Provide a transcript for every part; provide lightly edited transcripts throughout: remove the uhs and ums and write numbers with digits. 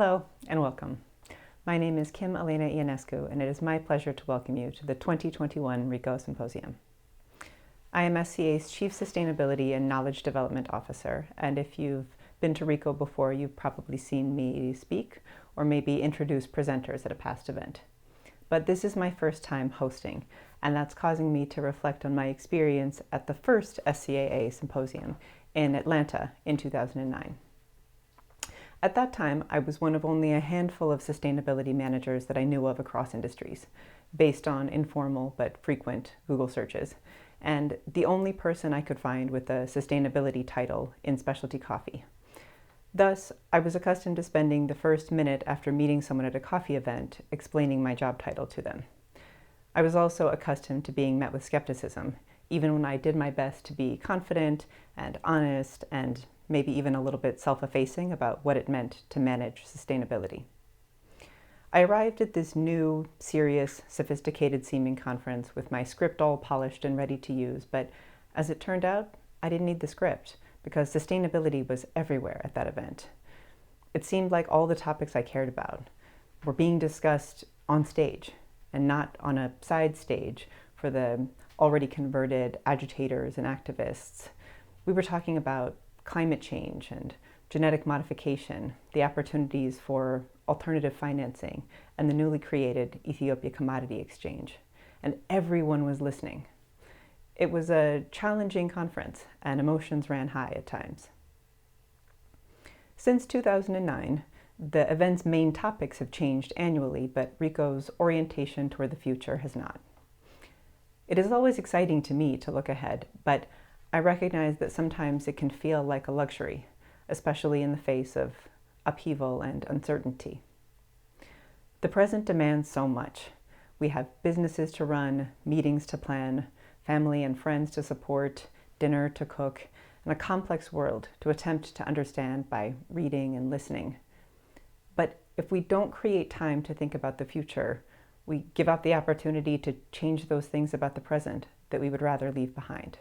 Hello and welcome. My name is Elena Ionescu, and it is my pleasure to welcome you to the 2021 RICO Symposium. I am SCA's Chief Sustainability and Knowledge Development Officer, and if you've been to RICO before, you've probably seen me speak or maybe introduce presenters at a past event. But this is my first time hosting, and that's causing me to reflect on my experience at the first SCAA Symposium in Atlanta in 2009. At that time, I was one of only a handful of sustainability managers that I knew of across industries, based on informal but frequent Google searches, and the only person I could find with a sustainability title in specialty coffee. Thus, I was accustomed to spending the first minute after meeting someone at a coffee event explaining my job title to them. I was also accustomed to being met with skepticism, even when I did my best to be confident and honest and maybe even a little bit self-effacing about what it meant to manage sustainability. I arrived at this new, serious, sophisticated-seeming conference with my script all polished and ready to use, but as it turned out, I didn't need the script because sustainability was everywhere at that event. It seemed like all the topics I cared about were being discussed on stage and not on a side stage for the already converted agitators and activists. We were talking about climate change and genetic modification, the opportunities for alternative financing, and the newly created Ethiopia Commodity Exchange. And everyone was listening. It was a challenging conference, and emotions ran high at times. Since 2009, the event's main topics have changed annually, but RICO's orientation toward the future has not. It is always exciting to me to look ahead, but I recognize that sometimes it can feel like a luxury, especially in the face of upheaval and uncertainty. The present demands so much. We have businesses to run, meetings to plan, family and friends to support, dinner to cook, and a complex world to attempt to understand by reading and listening. But if we don't create time to think about the future, we give up the opportunity to change those things about the present that we would rather leave behind.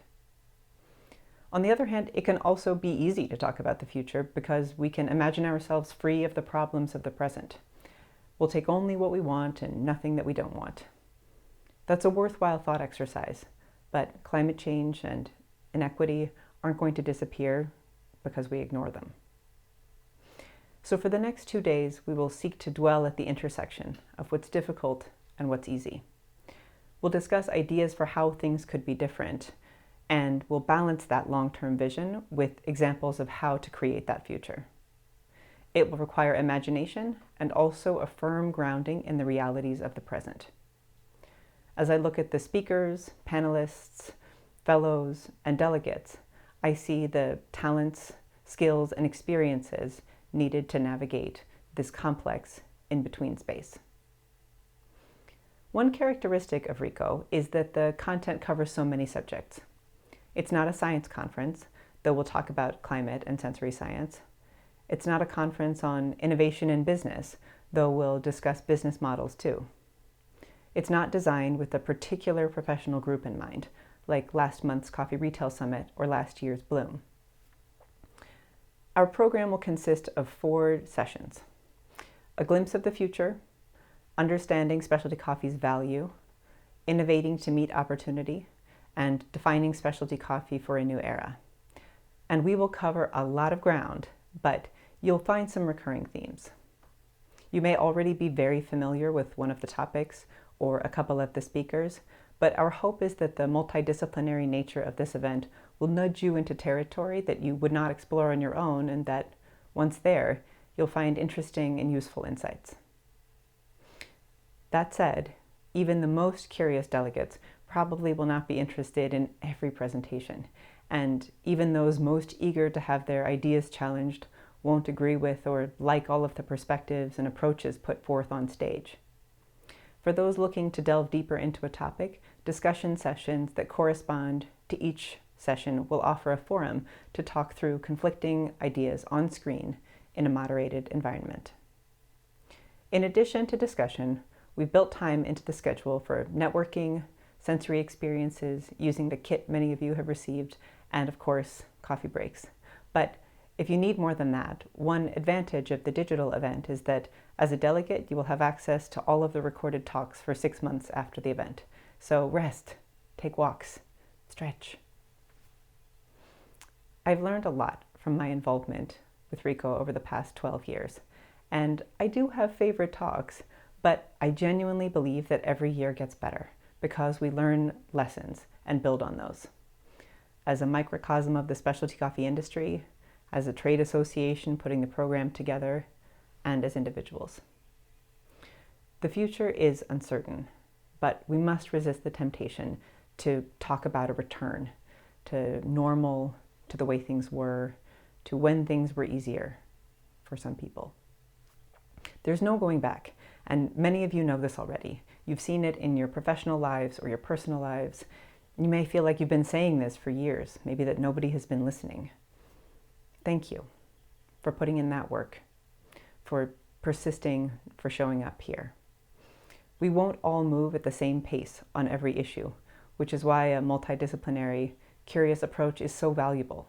On the other hand, it can also be easy to talk about the future because we can imagine ourselves free of the problems of the present. We'll take only what we want and nothing that we don't want. That's a worthwhile thought exercise, but climate change and inequity aren't going to disappear because we ignore them. So for the next 2 days, we will seek to dwell at the intersection of what's difficult and what's easy. We'll discuss ideas for how things could be different, and we'll balance that long-term vision with examples of how to create that future. It will require imagination and also a firm grounding in the realities of the present. As I look at the speakers, panelists, fellows, and delegates, I see the talents, skills, and experiences needed to navigate this complex in-between space. One characteristic of RICO is that the content covers so many subjects. It's not a science conference, though we'll talk about climate and sensory science. It's not a conference on innovation in business, though we'll discuss business models too. It's not designed with a particular professional group in mind, like last month's Coffee Retail Summit or last year's Bloom. Our program will consist of 4 sessions: a glimpse of the future, understanding specialty coffee's value, innovating to meet opportunity, and defining specialty coffee for a new era. And we will cover a lot of ground, but you'll find some recurring themes. You may already be very familiar with one of the topics or a couple of the speakers, but our hope is that the multidisciplinary nature of this event will nudge you into territory that you would not explore on your own, and that, once there, you'll find interesting and useful insights. That said, even the most curious delegates probably will not be interested in every presentation, and even those most eager to have their ideas challenged won't agree with or like all of the perspectives and approaches put forth on stage. For those looking to delve deeper into a topic, discussion sessions that correspond to each session will offer a forum to talk through conflicting ideas on screen in a moderated environment. In addition to discussion, we've built time into the schedule for networking, sensory experiences, using the kit many of you have received, and of course, coffee breaks. But If you need more than that, one advantage of the digital event is that as a delegate, you will have access to all of the recorded talks for 6 months after the event. So rest, take walks, stretch. I've learned a lot from my involvement with RICO over the past 12 years, and I do have favorite talks, but I genuinely believe that every year gets better because we learn lessons and build on those. As a microcosm of the specialty coffee industry, as a trade association putting the program together, and as individuals. The future is uncertain, but we must resist the temptation to talk about a return to normal, to the way things were, to when things were easier for some people. There's no going back, and many of you know this already. You've seen it in your professional lives or your personal lives. You may feel like you've been saying this for years, maybe that nobody has been listening. Thank you for putting in that work, for persisting, for showing up here. We won't all move at the same pace on every issue, which is why a multidisciplinary, curious approach is so valuable.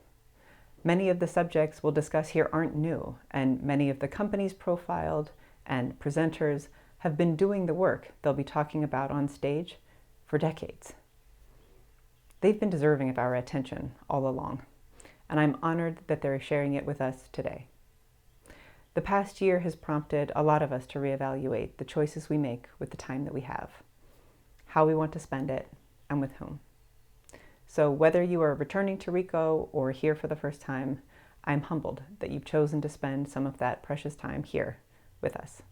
Many of the subjects we'll discuss here aren't new, and many of the companies profiled and presenters have been doing the work they'll be talking about on stage for decades. They've been deserving of our attention all along, and I'm honored that they're sharing it with us today. The past year has prompted a lot of us to reevaluate the choices we make with the time that we have, how we want to spend it, and with whom. So whether you are returning to RICO or here for the first time, I'm humbled that you've chosen to spend some of that precious time here with us.